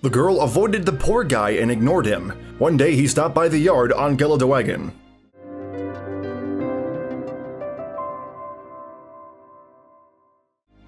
The girl avoided the poor guy and ignored him. One day he stopped by the yard on Gelderdoagen.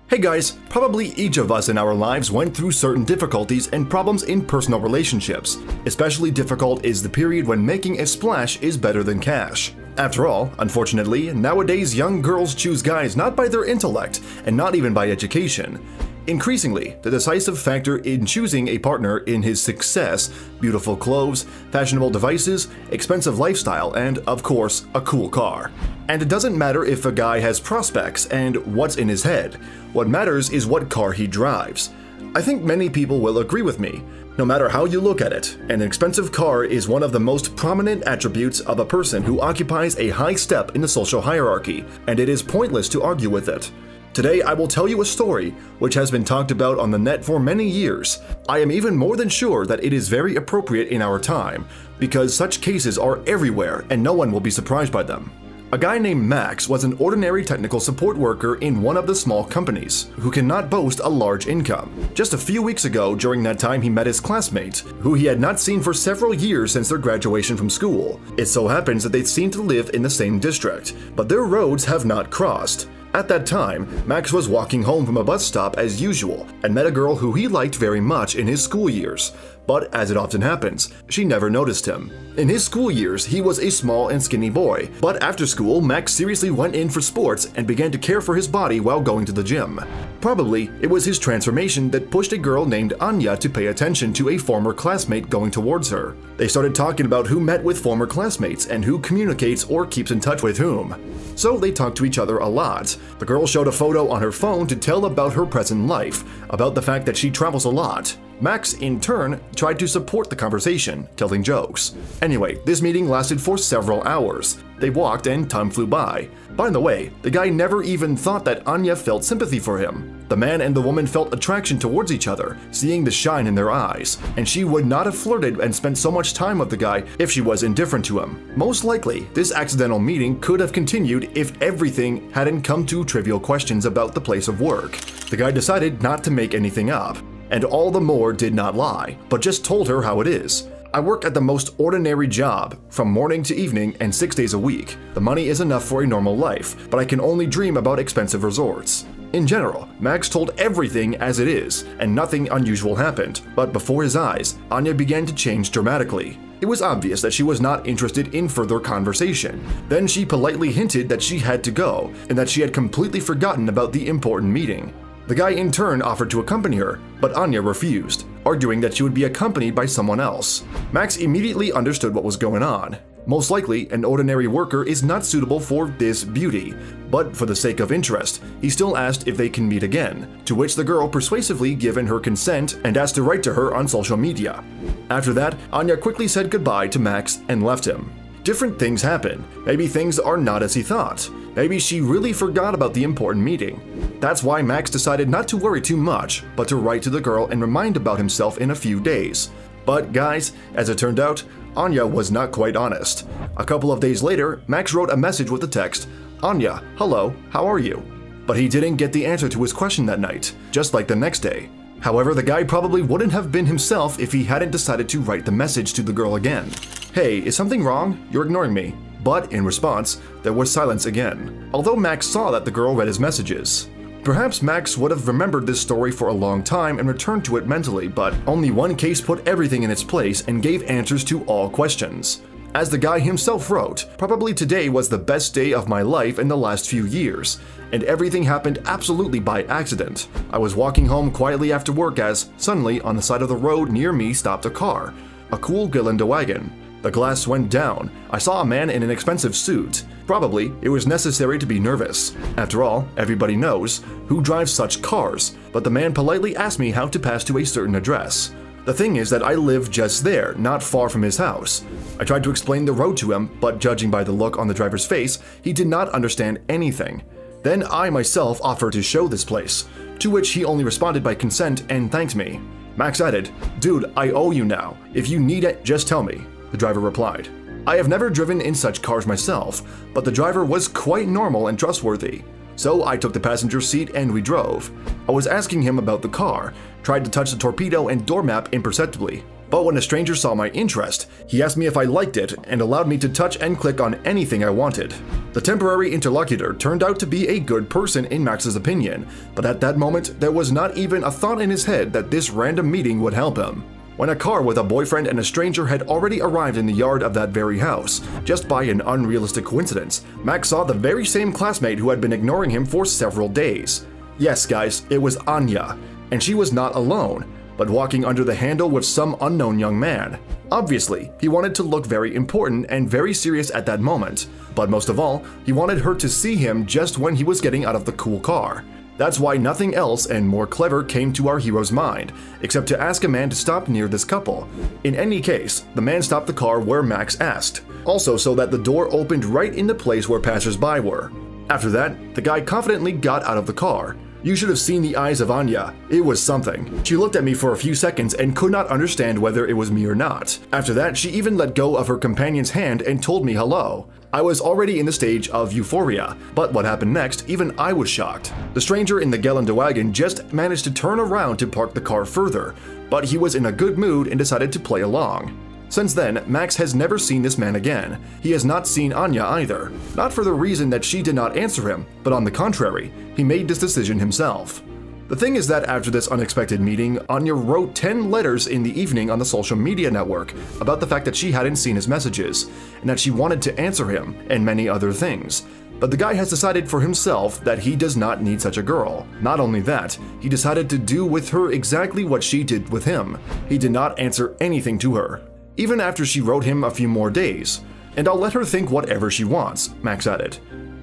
Hey guys, probably each of us in our lives went through certain difficulties and problems in personal relationships. Especially difficult is the period when making a splash is better than cash. After all, unfortunately, nowadays young girls choose guys not by their intellect and not even by education. Increasingly, the decisive factor in choosing a partner in his success, beautiful clothes, fashionable devices, expensive lifestyle, and, of course, a cool car. And it doesn't matter if a guy has prospects and what's in his head. What matters is what car he drives. I think many people will agree with me. No matter how you look at it, an expensive car is one of the most prominent attributes of a person who occupies a high step in the social hierarchy, and it is pointless to argue with it. Today I will tell you a story which has been talked about on the net for many years. I am even more than sure that it is very appropriate in our time, because such cases are everywhere and no one will be surprised by them. A guy named Max was an ordinary technical support worker in one of the small companies, who cannot boast a large income. Just a few weeks ago, during that time, he met his classmate, who he had not seen for several years since their graduation from school. It so happens that they seem to live in the same district, but their roads have not crossed. At that time, Max was walking home from a bus stop as usual and met a girl who he liked very much in his school years. But as it often happens, she never noticed him. In his school years, he was a small and skinny boy, but after school, Max seriously went in for sports and began to care for his body while going to the gym. Probably, it was his transformation that pushed a girl named Anya to pay attention to a former classmate going towards her. They started talking about who met with former classmates and who communicates or keeps in touch with whom. So they talked to each other a lot. The girl showed a photo on her phone to tell about her present life, about the fact that she travels a lot. Max, in turn, tried to support the conversation, telling jokes. Anyway, this meeting lasted for several hours. They walked and time flew by. By the way, the guy never even thought that Anya felt sympathy for him. The man and the woman felt attraction towards each other, seeing the shine in their eyes, and she would not have flirted and spent so much time with the guy if she was indifferent to him. Most likely, this accidental meeting could have continued if everything hadn't come to trivial questions about the place of work. The guy decided not to make anything up, and all the more did not lie, but just told her how it is. I work at the most ordinary job, from morning to evening and 6 days a week. The money is enough for a normal life, but I can only dream about expensive resorts. In general, Max told everything as it is, and nothing unusual happened, but before his eyes, Anya began to change dramatically. It was obvious that she was not interested in further conversation. Then she politely hinted that she had to go, and that she had completely forgotten about the important meeting. The guy in turn offered to accompany her, but Anya refused, arguing that she would be accompanied by someone else. Max immediately understood what was going on. Most likely, an ordinary worker is not suitable for this beauty, but for the sake of interest, he still asked if they can meet again, to which the girl persuasively given her consent and asked to write to her on social media. After that, Anya quickly said goodbye to Max and left him. Different things happen. Maybe things are not as he thought. Maybe she really forgot about the important meeting. That's why Max decided not to worry too much, but to write to the girl and remind about himself in a few days. But guys, as it turned out, Anya was not quite honest. A couple of days later, Max wrote a message with the text, "Anya, hello, how are you?" But he didn't get the answer to his question that night, just like the next day. However, the guy probably wouldn't have been himself if he hadn't decided to write the message to the girl again. "Hey, is something wrong? You're ignoring me." But in response, there was silence again, although Max saw that the girl read his messages. Perhaps Max would have remembered this story for a long time and returned to it mentally, but only one case put everything in its place and gave answers to all questions. As the guy himself wrote, "Probably today was the best day of my life in the last few years, and everything happened absolutely by accident. I was walking home quietly after work as, suddenly, on the side of the road near me stopped a car. A cool Geländewagen. The glass went down. I saw a man in an expensive suit. Probably, it was necessary to be nervous. After all, everybody knows who drives such cars, but the man politely asked me how to pass to a certain address. The thing is that I live just there, not far from his house. I tried to explain the road to him, but judging by the look on the driver's face, he did not understand anything. Then I myself offered to show this place, to which he only responded by consent and thanked me. Max added, "Dude, I owe you now. If you need it, just tell me." The driver replied. I have never driven in such cars myself, but the driver was quite normal and trustworthy. So I took the passenger seat and we drove. I was asking him about the car, tried to touch the torpedo and door map imperceptibly. But when a stranger saw my interest, he asked me if I liked it and allowed me to touch and click on anything I wanted. The temporary interlocutor turned out to be a good person in Max's opinion, but at that moment there was not even a thought in his head that this random meeting would help him. When a car with a boyfriend and a stranger had already arrived in the yard of that very house, just by an unrealistic coincidence, Max saw the very same classmate who had been ignoring him for several days. Yes guys, it was Anya, and she was not alone, but walking under the handle with some unknown young man. Obviously, he wanted to look very important and very serious at that moment, but most of all, he wanted her to see him just when he was getting out of the cool car. That's why nothing else and more clever came to our hero's mind, except to ask a man to stop near this couple. In any case, the man stopped the car where Max asked, also so that the door opened right in the place where passers-by were. After that, the guy confidently got out of the car. You should have seen the eyes of Anya. It was something. She looked at me for a few seconds and could not understand whether it was me or not. After that, she even let go of her companion's hand and told me hello. I was already in the stage of euphoria, but what happened next, even I was shocked. The stranger in the Geländewagen just managed to turn around to park the car further, but he was in a good mood and decided to play along. Since then, Max has never seen this man again. He has not seen Anya either. Not for the reason that she did not answer him, but on the contrary, he made this decision himself. The thing is that after this unexpected meeting, Anya wrote 10 letters in the evening on the social media network about the fact that she hadn't seen his messages, and that she wanted to answer him, and many other things. But the guy has decided for himself that he does not need such a girl. Not only that, he decided to do with her exactly what she did with him. He did not answer anything to her, even after she wrote him a few more days. And I'll let her think whatever she wants, Max added.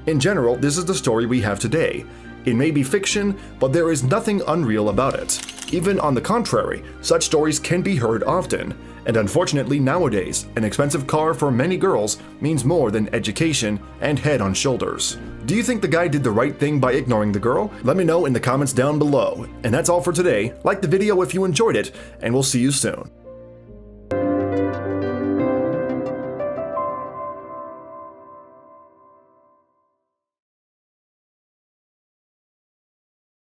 In general, this is the story we have today. It may be fiction, but there is nothing unreal about it. Even on the contrary, such stories can be heard often. And unfortunately nowadays, an expensive car for many girls means more than education and head on shoulders. Do you think the guy did the right thing by ignoring the girl? Let me know in the comments down below. And that's all for today. Like the video if you enjoyed it, and we'll see you soon.